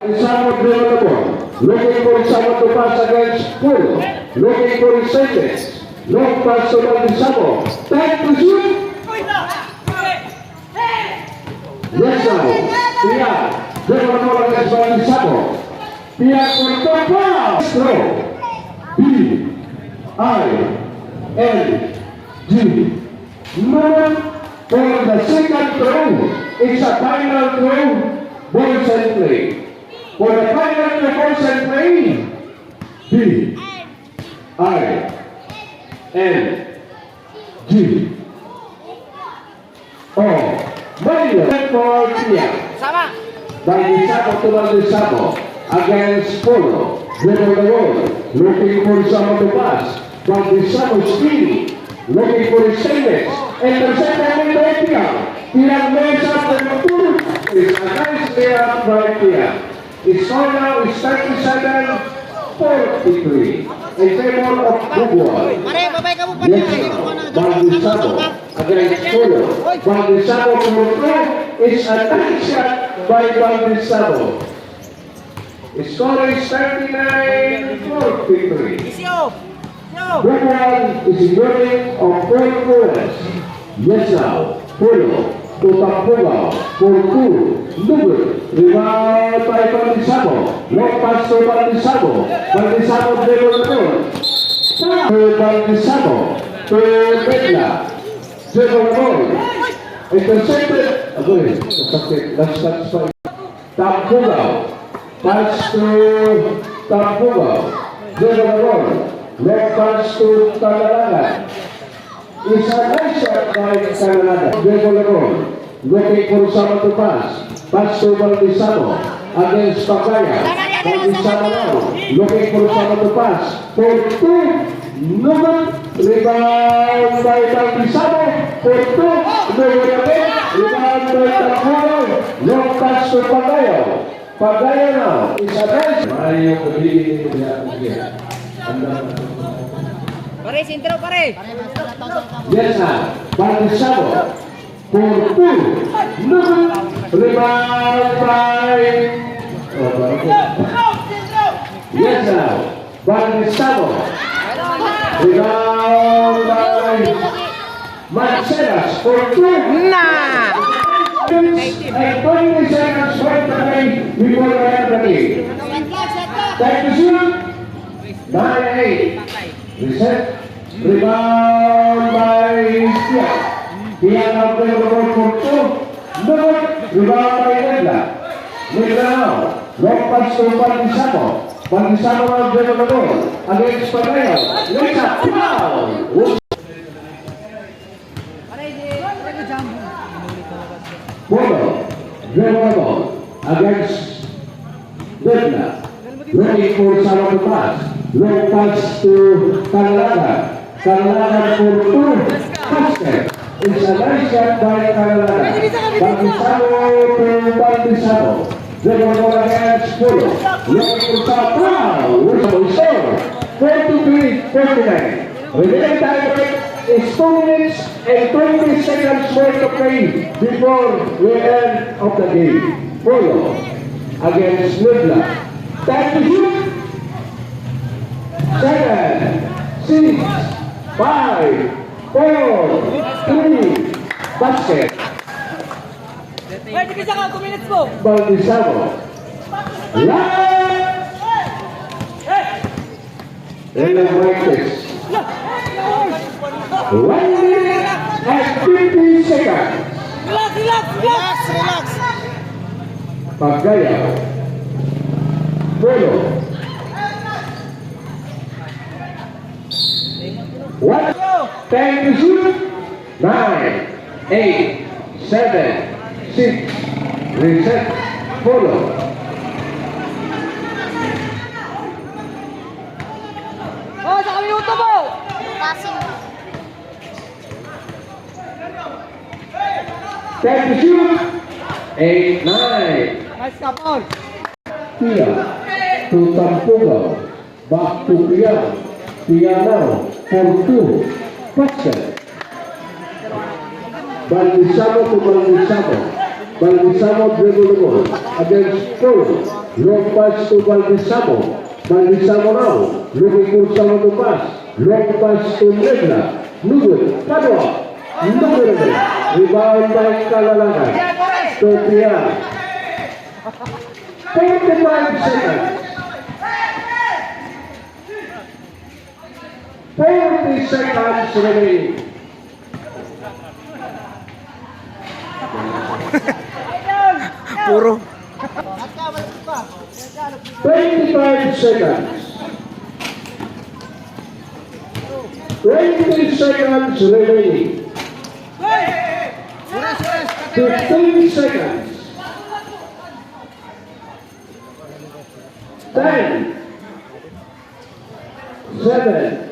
Isamo development, looking for Isamo to pass against Pulo, looking for his sentence, long pass to Isamo, time to shoot. Yes, now, Pia, development against Isamo, Pia for top pass, throw, B, I, L, G, moment for the second throw, it's a final throw, balls and play. For the final balls and play, B, I, L, G, O, Mario for Pia. Valdisamo to Valdisamo against Polo. Dribble the ball, looking for Isamo to pass. Valdisamo speedy, looking for his teammates. Intercepted by Pia. Pia makes up the two. It's a nice layup by Pia. It's now 37-43 in favor of Bubuan. Yes, Valdisamo against Polo. Valdisamo for two is a nice shot by Valdisamo. The score is 39-43. Bubuan is winning of 4 points. Yes, now Polo to Tapuga for 2. Lugo, rebound by Valdisamo. Long pass to Valdisamo. Valdisamo dribble the ball. To Valdisamo. To Bedla. Dribble the ball. Intercepted. That's fine. Tapuga. Pass to Tapuga. Dribble the ball. Long pass to Talalaga. It's a nice shot by Talalaga. Dribble the ball. Looking for Isamo to pass. Pass to Valdisamo against Pagaya. Valdisamo now. Looking for Isamo to pass. For 2. Number. Rebound by Valdisamo. For 2. Number again. Rebound by Tapulo. Long pass to Pagaya. Pagaya now. It's a nice. Mario Codini. Pare, sintro pare. Yes, sir. Valdisamo. For 2, no, rebound by yes, now, Valdisamo, rebound by Marcelas for 2. Nah. And 20 seconds for the game before the end of the game. Time to shoot. 9-8. Reset. Rebound by Pia. Pia now play the ball for 2. No, rebound by Bedla. Bedla now. Long pass to Valdisamo. Valdisamo now dribble the ball against Pagaya. Lays up. Wow! Polo dribble the ball against Bedla. Looking for Isamo to pass. Long pass to Talalaga. Talalaga for 2. Basket. It's a nice shot by Talalaga. Valdisamo to Valdisamo. Dribble the ball against Polo. Looking for Sao. Wow! Score. 43-49. Remaining time break is 2 minutes and 20 seconds more to play before the end of the game. Polo against Nubla. Time to shoot. 7, 6, 5, 4, 3, basket. Pwede bisa ka 2 minutes po. Valdisamo. Live! Elevators. 1 minute and 50 seconds. Relax. Pagaya. Polo. 1. Time to shoot. 9, 8, 7, 6. Reset. Polo. Oh, sa minuto mo. Time to shoot. 8, 9. Nice couple. Pia to Tampuga. Back to Pia. Pia now for 2. Basket. Valdisamo to Valdisamo. Valdisamo dribble the ball against Polo. Long pass to Valdesamo. Valdesamo now. Looking for someone to pass. Long pass to Negla. Nugul. Padua. Nugul. Rebound by Kalalaga. Topian. 45 seconds. 40 seconds remaining. Puro. 25 seconds. 20 seconds remaining. 15 seconds. 10, 7,